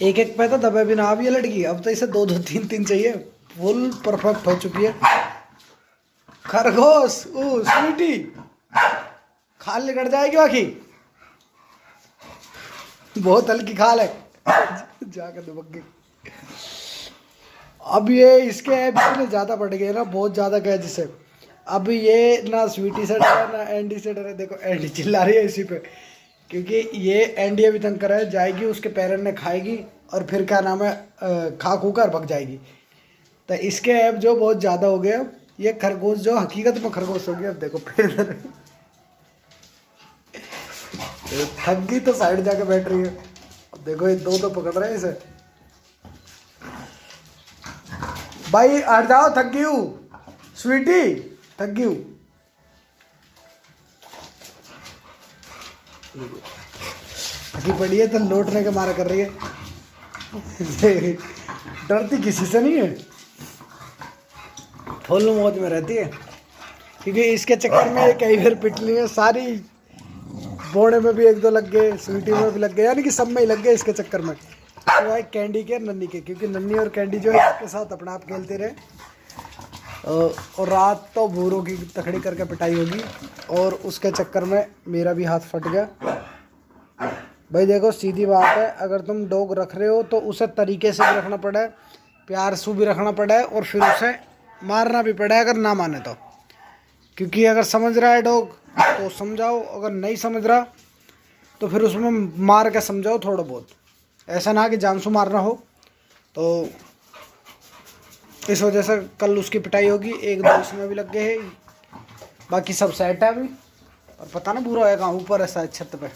एक एक पे तो दबे भी ना अब ये लड़की, अब तो इसे दो दो तीन तीन चाहिए। फुल परफेक्ट हो चुकी है। खरगोश ओ स्वीटी खाल निकल जाएगी बाकी, बहुत हल्की खाल है। जाकर दुबक गई। अब ये इसके ऐप इतने ज़्यादा बढ़ गए ना, बहुत ज़्यादा गए जिससे अब ये ना स्वीटी से डरे ना एंडी से डरे। देखो एंडी चिल्ला रही है इसी पे, क्योंकि ये एंडी अभी तंग करे जाएगी, उसके पेरेंट ने खाएगी और फिर क्या नाम है खा खू कर भग जाएगी। तो इसके ऐप जो बहुत ज़्यादा हो गया। ये खरगोश जो हकीकत में खरगोश हो गया। अब देखो फिर थक गई तो साइड जाके बैठ रही है। अब देखो ये दो पकड़ रहे हैं इसे। भाई हट जाओ, थक गई हूँ स्वीटी, थक गई हूँ। थकी पड़ी है तो लौटने के मारा कर रही है। डरती किसी से नहीं है, फुल मौज में रहती है। क्योंकि इसके चक्कर में कई बार पिटली है सारी। बोने में भी एक दो लग गए, स्वीटी में भी लग गए, यानी कि सब में ही लग गए इसके चक्कर में। तो भाई कैंडी के नन्नी के, क्योंकि नन्नी और कैंडी जो है इसके साथ अपना आप खेलते रहे। और रात तो भूरों की तखड़ी करके पिटाई होगी, और उसके चक्कर में मेरा भी हाथ फट गया। भाई देखो सीधी बात है, अगर तुम डॉग रख रहे हो तो उसे तरीके से भी रखना पड़ा है, प्यार से भी रखना पड़ा है, और फिर उसे मारना भी पड़ा है अगर ना माने तो। क्योंकि अगर समझ रहा है डॉग तो समझाओ, अगर नहीं समझ रहा तो फिर उसमें मार के समझाओ थोड़ा बहुत। ऐसा ना कि जानसू मारना हो। तो इस वजह से कल उसकी पिटाई होगी, एक दो इसमें भी लग गए हैं, बाकी सब सेट है अभी। और पता ना बुरा है कहाँ, ऊपर है शायद छत पे।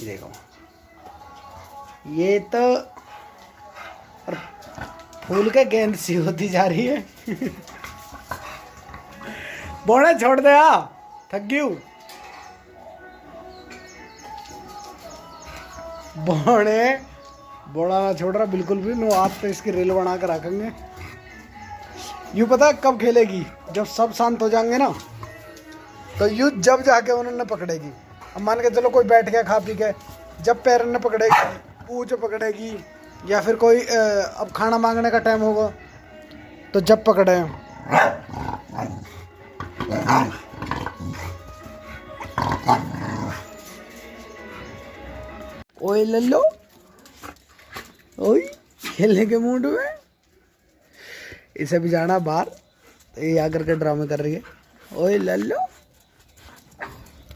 देखो ये तो और फूल के गेंद सी होती जा रही है। बोने छोड़ दे, आ थक गई हूँ। बोने बोड़ा ना छोड़ रहा बिल्कुल भी। नो आज तो इसकी रेल बना कर रखेंगे। यूँ पता कब खेलेगी, जब सब शांत हो जाएंगे ना, तो यूँ जब जाके उन्होंने पकड़ेगी। अब मान के चलो कोई बैठ गया खा पी के, जब पैरन ने पकड़ेगी, पूंछ पकड़ेगी, या फिर कोई अब खाना मांगने का टाइम होगा तो जब पकड़े। ओए लल्लो, ओए खेलने के मूड में, इसे भी जाना बाहर। तो ये आकर के ड्रामे कर रही है। ओए लल्लो,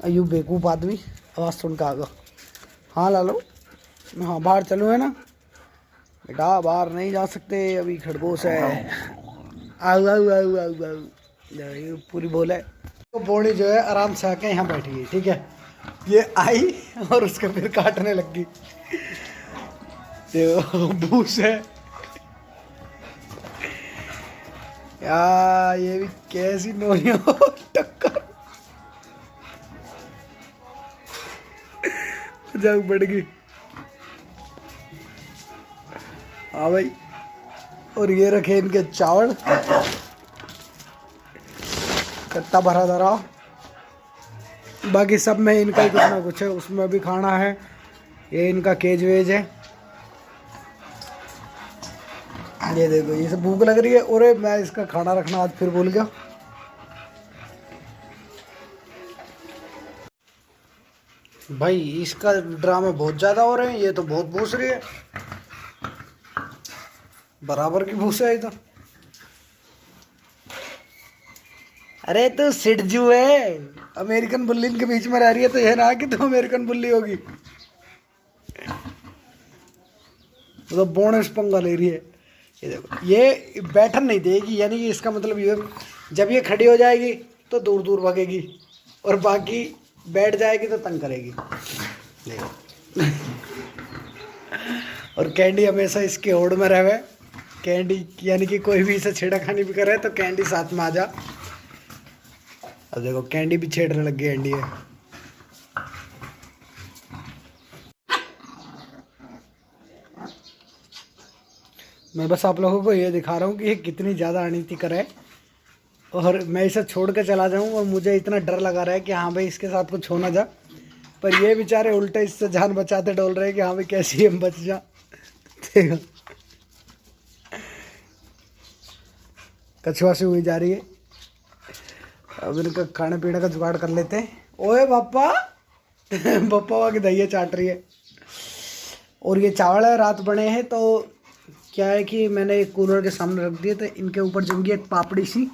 अयू बेवकूफ़ आदमी आवाज़ सुन के आ गया। हाँ लालो, हाँ बाहर चलो है ना बेटा, बाहर नहीं जा सकते अभी खरगोश है। आऊ आऊ आऊ आऊ आऊ पूरी बोले। तो बोनी जो है आराम से आके यहाँ बैठी है, ठीक है। ये आई और उसके फिर काटने लग गई। भूस है यार, ये भी कैसी नोरियों टक्कर जग बढ़ गई। हाँ भाई, और ये रखे इनके चावल, कट्टा भरा धरा। बाकी सब में इनका ही कुछ ना कुछ है, उसमें भी खाना है। ये इनका केज वेज है। ये देखो ये सब भूख लग रही है। और मैं इसका खाना रखना आज फिर भूल गया। भाई इसका ड्रामे बहुत ज़्यादा हो रहे हैं। ये तो बहुत भूस रही है, बराबर की भूस है ये तो। अरे तो सिटजू है, अमेरिकन बुल्ली के बीच में रह रही है, तो यह ना कि तो अमेरिकन बुल्ली होगी। तो बोनस पंगा ले रही है। ये देखो ये बैठन नहीं देगी, यानी कि इसका मतलब ये जब ये खड़ी हो जाएगी तो दूर दूर भागेगी, और बाकी बैठ जाएगी तो तंग करेगी। देखो और कैंडी हमेशा इसके होड़ में रहे। कैंडी यानी कि कोई भी इसे छेड़खानी भी करे तो कैंडी साथ में आ जा। अब देखो कैंडी भी छेड़ने लग गई। एंडी है मैं बस आप लोगों को ये दिखा रहा हूँ कि ये कितनी ज़्यादा अनिति करे, और मैं इसे छोड़ के चला जाऊँ और मुझे इतना डर लगा रहा है कि हाँ भाई इसके साथ कुछ हो ना जा। पर ये बेचारे उल्टे इससे जान बचाते डोल रहे कि हाँ भाई कैसी हम बच जा। देखो कछुआ से हुई जा रही है। अब इनका खाने पीने का जुगाड़ कर लेते हैं। ओए पापा पप्पा की दहिया चाट रही है। और ये चावल है रात बने हैं, तो क्या है कि मैंने एक कूलर के सामने रख दिए, तो इनके ऊपर जम गई एक पापड़ी सी,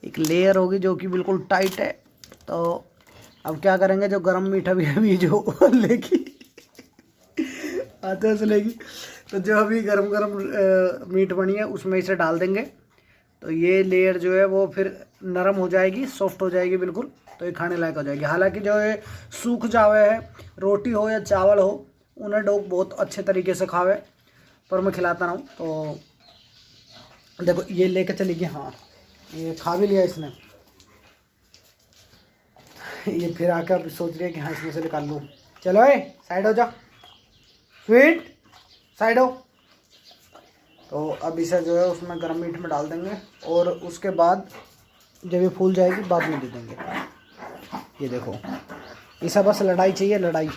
एक लेयर होगी जो कि बिल्कुल टाइट है। तो अब क्या करेंगे, जो गरम मीठा भी अभी जो लेगी आते से लेगी, तो जो अभी गरम गरम मीट बनी है उसमें इसे डाल देंगे। तो ये लेयर जो है वो फिर नरम हो जाएगी, सॉफ्ट हो जाएगी बिल्कुल, तो ये खाने लायक हो जाएगी। हालांकि जो ये सूख जावे है, रोटी हो या चावल हो, उन्हें लोग बहुत अच्छे तरीके से खावे, पर मैं खिलाता रहा हूँ। तो देखो ये लेके चलेगी। हाँ ये खा भी लिया इसने। ये फिर आकर सोच रही है कि हाँ इसमें से निकाल लूँ। चलो साइड हो जा, स्वीट साइड हो। तो अब इसे जो है उसमें गरम मीट में डाल देंगे, और उसके बाद जब ये फूल जाएगी बाद में दे देंगे। ये देखो इसे बस लड़ाई चाहिए, लड़ाई।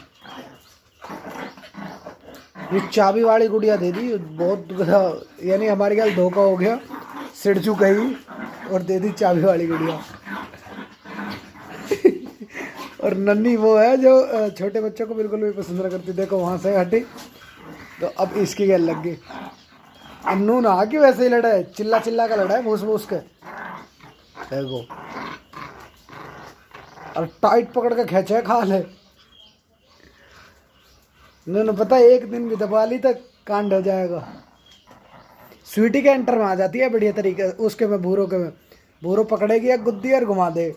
ये चाबी वाली गुड़िया दे दी, बहुत यानी हमारे ख्याल धोखा हो गया, सिड़ चुका ही, और दे दी चाबी वाली गुड़िया। और नन्ही वो है जो छोटे बच्चों को बिल्कुल भी पसंद नहीं करती। देखो वहाँ से हटी, तो अब इसकी गैल लग गई। अन्नू ना कि वैसे ही लड़ा है, चिल्ला चिल्ला का लड़ा है, भूस भूस के। देखो और टाइट पकड़ के खींचे खा ले। इन्होंने पता एक दिन भी दबा ली तो कांड हो जाएगा। स्वीटी के एंटर में आ जाती है बढ़िया तरीके, उसके में भूरो के में भूरो पकड़ेगी या गुद्दी और घुमा दे,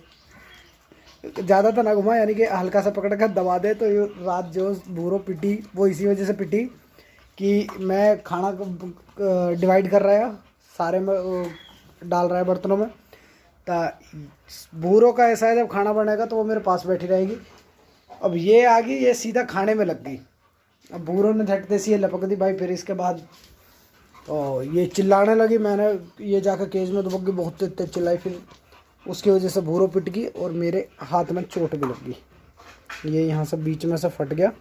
ज़्यादा तो ना घुमा, यानी कि हल्का सा पकड़ कर दबा दे। तो ये रात जो भूरो पिटी, वो इसी वजह से पिटी कि मैं खाना डिवाइड कर रहा है, सारे में डाल रहा है बर्तनों में। तो भूरो का ऐसा है जब खाना बनेगा तो वो मेरे पास बैठी रहेगी। अब ये आ गई, ये सीधा खाने में लग गई। अब भूरो ने झटते सी लपक दी भाई। फिर इसके बाद तो ये चिल्लाने लगी, मैंने ये जाकर केज में दबक गई, बहुत तेज चिल्लाई। फिर उसकी वजह से भूरो पिट गई और मेरे हाथ में चोट भी लग गई। ये यहाँ से बीच में से फट गया।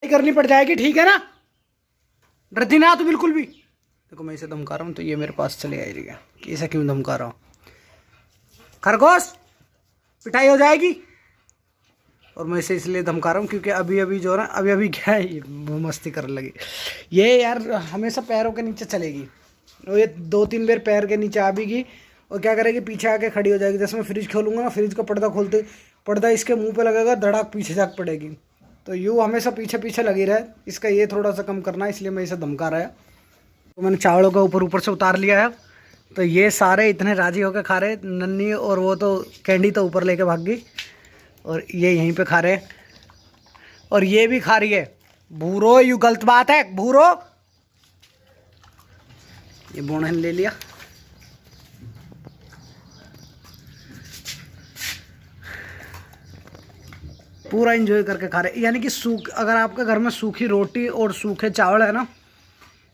करनी पड़ जाएगी, ठीक है ना, डरती ना तो बिल्कुल भी। देखो मैं इसे धमका रहा हूँ तो ये मेरे पास चले आ रही है कि इसे क्यों धमका रहा हूँ। खरगोश पिटाई हो जाएगी। और मैं इसे इसलिए धमका रहा हूँ क्योंकि अभी अभी जो है ना, अभी अभी क्या है, मस्ती करने लगी। ये यार हमेशा पैरों के नीचे चलेगी, और ये 2-3 बार पैर के नीचे आ भी गई, और क्या करेगी, पीछे आके खड़ी हो जाएगी। जैसे मैं फ्रिज खोलूँगा ना, फ्रिज का पर्दा खोलते पर्दा इसके मुंह पे लगेगा, धड़ाक पीछे जाके पड़ेगी। तो यूँ हमेशा पीछे पीछे लगी रहे। इसका ये थोड़ा सा कम करना है, इसलिए मैं इसे धमका रहा है। तो मैंने चावलों का ऊपर से उतार लिया है। तो ये सारे इतने राजी होकर खा रहे, नन्ही और वो तो कैंडी तो ऊपर लेके भाग गई, और ये यहीं पे खा रहे, और ये भी खा रही है। भूरो यू गलत बात है भूरो। ये बोने ले लिया। पूरा एंजॉय करके खा रहे, यानी कि अगर आपके घर में सूखी रोटी और सूखे चावल है ना,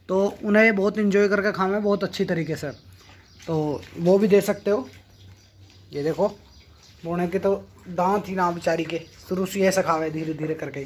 तो उन्हें बहुत एंजॉय करके खाना है बहुत अच्छी तरीके से। तो वो भी दे सकते हो। ये देखो बोने के तो दांत ही ना बेचारी के, शुरू से ऐसा खावे धीरे धीरे करके।